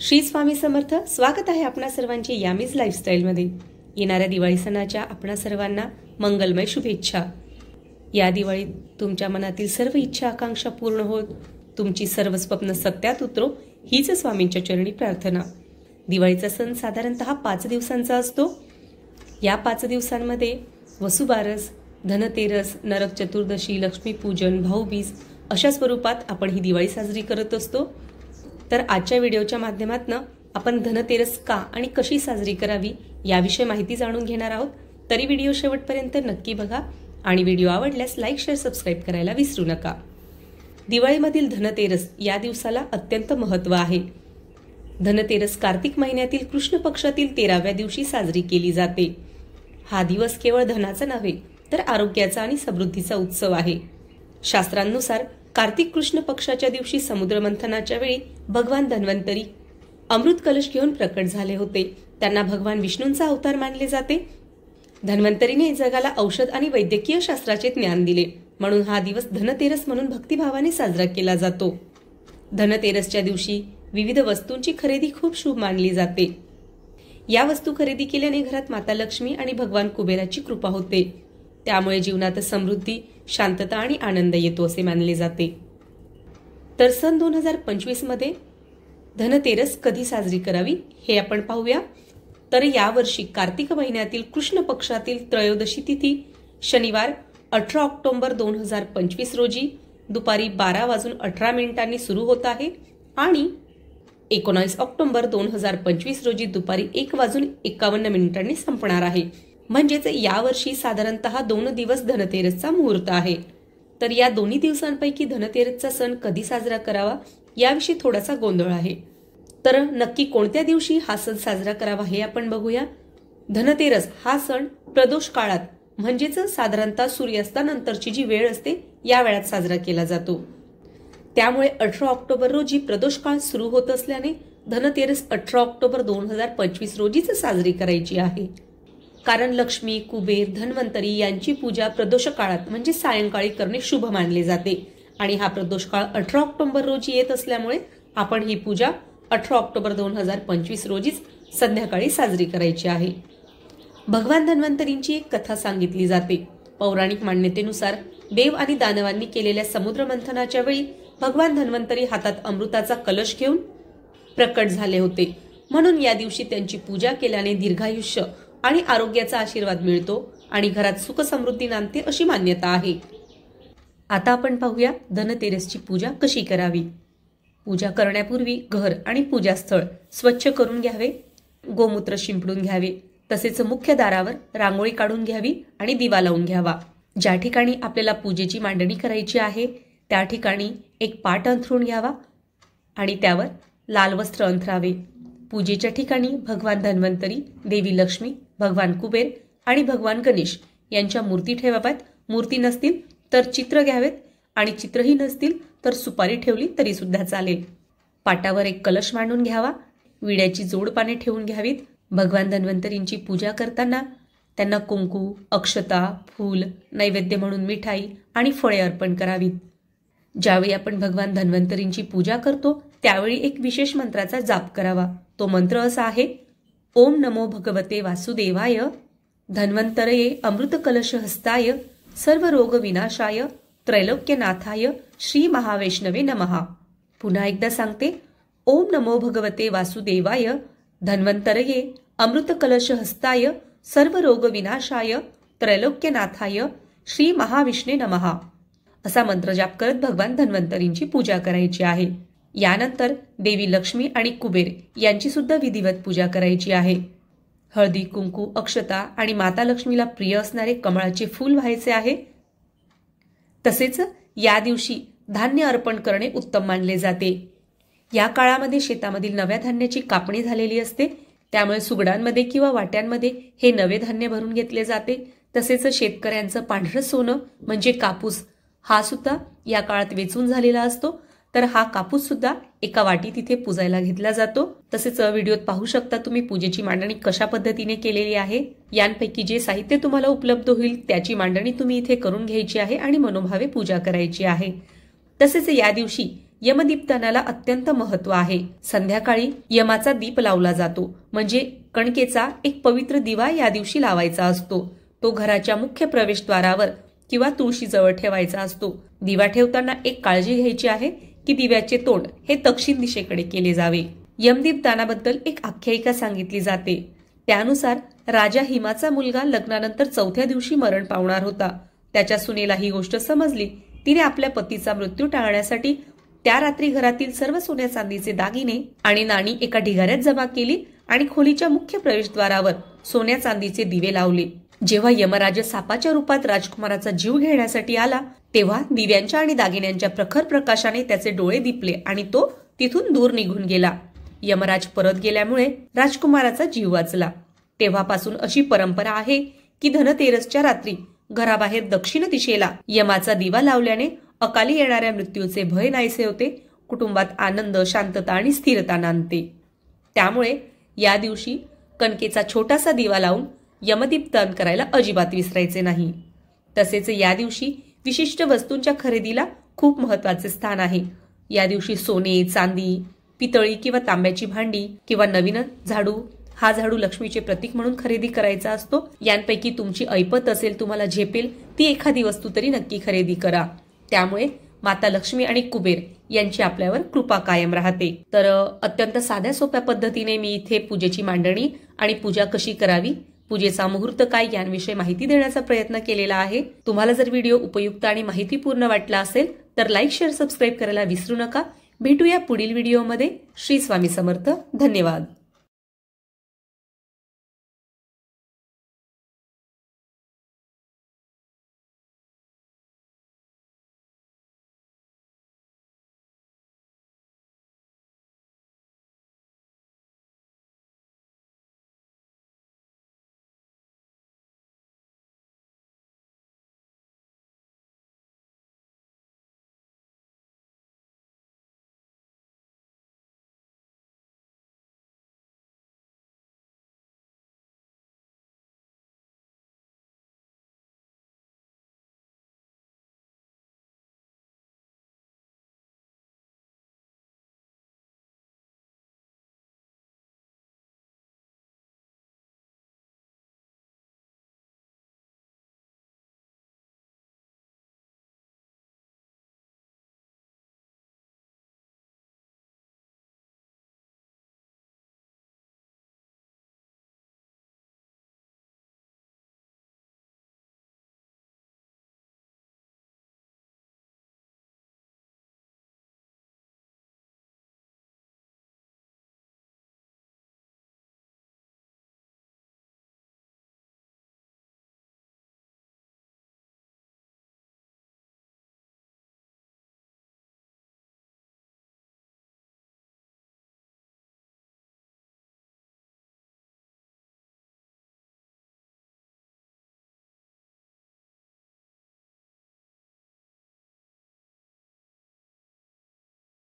श्री स्वामी समर्थ. स्वागत आहे आपणा सर्वांचे यामीज लाईफस्टाईलमध्ये. येणाऱ्या दिवाळी सणाच्या आपणा सर्वांना मंगलमय शुभेच्छा. या दिवाळीत तुमच्या मनातील सर्व इच्छा आकांक्षा पूर्ण होत, तुमची सर्व स्वप्न सत्यात उतरो हीच स्वामींच्या चरणी प्रार्थना. दिवाळीचा सण साधारणतः 5 दिवसांचा असतो. या 5 दिवसांमध्ये वसुबारस, धनतेरस, नरक चतुर्दशी, लक्ष्मीपूजन, भाऊबीज अशा स्वरूपात आपण ही दिवाळी साजरी करत असतो. तर आजच्या व्हिडिओच्या माध्यमातून आपण धनतेरस का आणि कशी साजरी करावी याविषयी माहिती जाणून घेणार आहोत. तरी व्हिडिओ शेवटपर्यंत नक्की बघा आणि व्हिडिओ आवडल्यास लाईक, शेअर, सबस्क्राईब करायला विसरू नका. दिवाळीमधील धनतेरस या दिवसाला अत्यंत महत्त्व आहे. धनतेरस कार्तिक महिन्यातील कृष्ण पक्षातील 13व्या दिवशी साजरी केली जाते. हा दिवस केवळ धनाचा नव्हे तर आरोग्याचा आणि समृद्धीचा उत्सव आहे. शास्त्रांनुसार कार्तिक कृष्ण पक्षाच्या दिवशी समुद्र मंथनाच्या वेळी भगवान धन्वंतरी अमृत कलश घेऊन प्रकट झाले होते. त्यांना भगवान विष्णूंचा अवतार मानले जाते. धन्वंतरीने जगाला औषध आणि वैद्यकीय शास्त्राचे ज्ञान दिले, म्हणून हा दिवस धनतेरस म्हणून भक्तिभावाने साजरा केला जातो. धनतेरसच्या दिवशी विविध वस्तूंची खरेदी खूप शुभ मानली जाते. या वस्तू खरेदी केल्याने घरात माता लक्ष्मी आणि भगवान कुबेराची कृपा होते. त्यामुळे जीवनात समृद्धी, शांतता आणि आनंद येतो असे मानले जाते. तर सन 2025 मध्ये धनतेरस कधी साजरी करावी हे आपण पाहूया. तर यावर्षी कार्तिक महिन्यातील कृष्ण पक्षातील त्रयोदशी तिथी शनिवार 18 ऑक्टोबर 2025 रोजी दुपारी 12:18 सुरू होत आहे आणि 19 ऑक्टोबर 2025 रोजी दुपारी 1:51 संपणार आहे. म्हणजेच यावर्षी साधारणतः 2 दिवस धनतेरसचा मुहूर्त आहे. तर या दोन्ही दिवसांपैकी धनतेरसचा सण कधी साजरा करावा याविषयी थोडासा गोंधळ आहे. तर नक्की कोणत्या दिवशी हा सण साजरा करावा हे आपण बघूया. धनतेरस हा सण प्रदोष काळात म्हणजेच साधारणतः सूर्यास्तानंतरची जी वेळ असते या वेळात साजरा केला जातो. त्यामुळे 18 ऑक्टोबर रोजी प्रदोष काळ सुरू होत असल्याने धनतेरस 18 ऑक्टोबर 2025 रोजीच साजरी करायची आहे. कारण लक्ष्मी, कुबेर, धन्वंतरी यांची पूजा प्रदोष काळात म्हणजे सायंकाळी करणे शुभ मानले जाते आणि हा प्रदोष काळ 18 ऑक्टोबर रोजी येत असल्यामुळे आपण ही पूजा 18 ऑक्टोबर 2025 रोजीच संध्याकाळी साजरी करायची आहे. भगवान धन्वंतरींची एक कथा सांगितली जाते. पौराणिक मान्यतेनुसार देव आणि दानवांनी केलेल्या समुद्र मंथनाच्या वेळी भगवान धन्वंतरी हातात अमृताचा कलश घेऊन प्रकट झाले होते. म्हणून या दिवशी त्यांची पूजा केल्याने दीर्घायुष्य आणि आरोग्याचा आशीर्वाद मिळतो आणि घरात सुख समृद्धी नांदते अशी मान्यता आहे. आता आपण पाहूया धनतेरसची पूजा कशी करावी. पूजा करण्यापूर्वी घर आणि पूजास्थळ स्वच्छ करून घ्यावे, गोमूत्र शिंपडून घ्यावे, तसेच मुख्य दारावर रांगोळी काढून घ्यावी आणि दिवा लावून घ्यावा. ज्या ठिकाणी आपल्याला पूजेची मांडणी करायची आहे त्या ठिकाणी एक पाट अंथरून घ्यावा आणि त्यावर लाल वस्त्र अंथरावे. पूजेच्या ठिकाणी भगवान धन्वंतरी, देवी लक्ष्मी, भगवान कुबेर आणि भगवान गणेश यांच्या मूर्ती ठेवाव्यात. मूर्ती नसतील तर चित्र घ्यावेत आणि चित्रही नसतील तर सुपारी ठेवली तरी सुद्धा चालेल. पाटावर एक कलश मांडून घ्यावा. विड्याची जोड पाने ठेवून घ्यावीत. भगवान धन्वंतरींची पूजा करताना त्यांना कुंकू, अक्षता, फूल, नैवेद्य म्हणून मिठाई आणि फळे अर्पण करावीत. ज्यावेळी आपण भगवान धन्वंतरींची पूजा करतो त्यावेळी एक विशेष मंत्राचा जाप करावा. तो मंत्र असा आहे: ओम नमो भगवते वासुदेवाय, धन्वंतरये अमृत कलश हस्ताय, सर्व रोग विनाशाय, त्रैलोक्यनाथाय, श्री महावैष्णवे नमः. पुन्हा एकदा सांगते: ओम नमो भगवते वासुदेवाय, धन्वंतरये अमृत कलश हस्ताय, सर्व रोग विनाशाय, त्रैलोक्यनाथाय, श्री महाविष्णे नमः. असा मंत्र जाप करत भगवान धन्वंतरींची पूजा करायची आहे. यानंतर देवी लक्ष्मी आणि कुबेर यांची सुद्धा विधिवत पूजा करायची आहे. हळदी, कुंकू, अक्षता आणि माता लक्ष्मीला प्रिय असणारे कमळाचे फूल व्हायचे आहे. तसेच या दिवशी धान्य अर्पण करणे उत्तम मानले जाते. या काळामध्ये शेतामधील नव्या धान्याची कापणी झालेली असते, त्यामुळे सुगडांमध्ये किंवा वाट्यांमध्ये हे नवे धान्य भरून घेतले जाते. तसेच शेतकऱ्यांचं पांढरं सोनं म्हणजे कापूस हा सुद्धा या काळात वेचून झालेला असतो. तर हा कापूस सुद्धा एका वाटीत इथे पूजायला घेतला जातो. तसेच व्हिडिओत पाहू शकता तुम्ही पूजेची मांडणी कशा पद्धतीने केलेली आहे. यांपैकी जे साहित्य तुम्हाला उपलब्ध होईल त्याची मांडणी तुम्ही इथे करून घ्यायची आहे आणि मनोभावे पूजा करायची आहे. तसेच या दिवशी यमदीपदानाला अत्यंत महत्व आहे. संध्याकाळी यमाचा दीप लावला जातो, म्हणजे कणकेचा एक पवित्र दिवा या दिवशी लावायचा असतो. तो घराच्या मुख्य प्रवेशद्वारावर किंवा तुळशीजवळ ठेवायचा असतो. दिवा ठेवताना एक काळजी घ्यायची आहे की दिव्याचे तोंड हे दक्षिण दिशेकडे केले जावे. यमदीपदानाबद्दल एक आख्यायिका सांगितली जाते. त्यानुसार राजा हिमाचा मुलगा लग्नानंतर 4थ्या दिवशी मरण पावणार होता. त्याच्या सुनेला ही गोष्ट समजली. तिने आपल्या पतीचा मृत्यू टाळण्यासाठी त्या रात्री घरातील सर्व सोन्या चांदीचे दागिने आणि नाणी एका ढिगाऱ्यात जमा केली आणि खोलीच्या मुख्य प्रवेशद्वारावर सोन्या चांदीचे दिवे लावले. जेव्हा यमराज सापाच्या रूपात राजकुमाराचा जीव घेण्यासाठी आला, तेव्हा दिव्यांच्या आणि दागिन्यांच्या प्रखर प्रकाशाने त्याचे डोळे दिपले आणि तो तिथून दूर निघून गेला. यमराज परत गेल्यामुळे राजकुमाराचा जीव वाचला. तेव्हापासून अशी परंपरा आहे की धनतेरसच्या रात्री घराबाहेर दक्षिण दिशेला यमाचा दिवा लावल्याने अकाली येणाऱ्या मृत्यूचे भय नाहीसे होते, कुटुंबात आनंद, शांतता आणि स्थिरता नांदते. त्यामुळे या दिवशी कणकेचा छोटासा दिवा लावून यमदीपदान करायला अजिबात विसरायचे नाही. तसेच या दिवशी विशिष्ट वस्तूंच्या खरेदीला खूप महत्वाचे स्थान आहे. या दिवशी सोने, चांदी, पितळी किंवा तांब्याची भांडी किंवा नवीन झाडू, हा झाडू लक्ष्मीचे प्रतीक म्हणून खरेदी करायचा असतो. यांपैकी तुमची ऐपत असेल, तुम्हाला झेपेल ती एखादी वस्तू तरी नक्की खरेदी करा. त्यामुळे माता लक्ष्मी आणि कुबेर यांची आपल्यावर कृपा कायम राहते. तर अत्यंत साध्या सोप्या पद्धतीने मी इथे पूजेची मांडणी आणि पूजा कशी करावी, पूजेचा मुहूर्त काय यांविषयी माहिती देण्याचा प्रयत्न केलेला आहे. तुम्हाला जर व्हिडिओ उपयुक्त आणि माहितीपूर्ण वाटला असेल तर लाईक, शेअर, सबस्क्राईब करायला विसरू नका. भेटूया पुढील व्हिडिओमध्ये. श्री स्वामी समर्थ. धन्यवाद.